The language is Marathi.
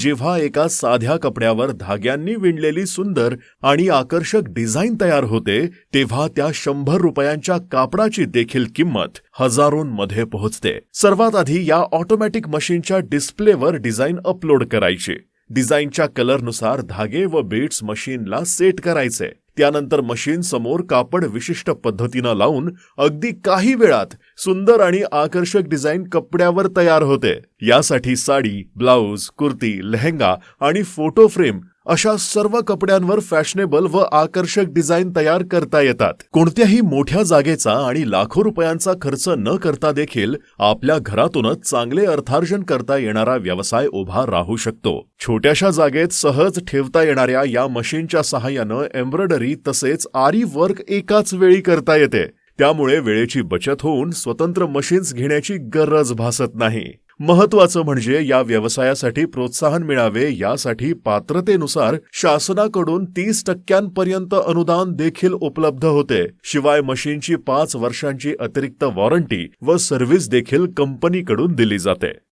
जेव्हा एका साध्या कपड्यावर धाग्यांनी विणलेली सुंदर आणि आकर्षक डिझाईन तयार होते, तेव्हा त्या 100 रुपयांच्या कापडाची देखील किंमत हजारोंमध्ये पोहोचते. सर्वात आधी या ऑटोमॅटिक मशीनच्या डिस्प्लेवर डिझाईन अपलोड करायची. डिझाईनच्या कलरनुसार धागे व बीट्स मशीनला सेट करायचे. त्यानंतर मशीन समोर कापड विशिष्ट पद्धतीनं लावून अगदी काही वेळात सुंदर आणि आकर्षक डिझाईन कपड्यावर तयार होते. यासाठी साडी, ब्लाउज, कुर्ती, लेहंगा आणि फोटो फ्रेम अशा सर्व कपड्यांवर फॅशनेबल व आकर्षक डिझाईन तयार करता येतात. कोणत्याही मोठ्या जागेचा आणि लाखो रुपयांचा खर्च न करता देखील आपल्या घरातूनच चांगले अर्थार्जन करता येणारा व्यवसाय उभा राहू शकतो. छोट्याशा जागेत सहज ठेवता येणाऱ्या या मशीनच्या सहाय्यानं एम्ब्रॉयडरी तसेच आरी वर्क एकाच वेळी करता येते. त्यामुळे वेळेची बचत होऊन स्वतंत्र मशीन्स घेण्याची गरज भासत नाही. महत्त्वाचं म्हणजे या व्यवसायासाठी प्रोत्साहन मिळावे यासाठी पात्रतेनुसार शासनाकडून 30% अनुदान देखील उपलब्ध होते. शिवाय मशीनची 5 वर्षांची अतिरिक्त वॉरंटी व सर्व्हिस देखील कंपनीकडून दिली जाते.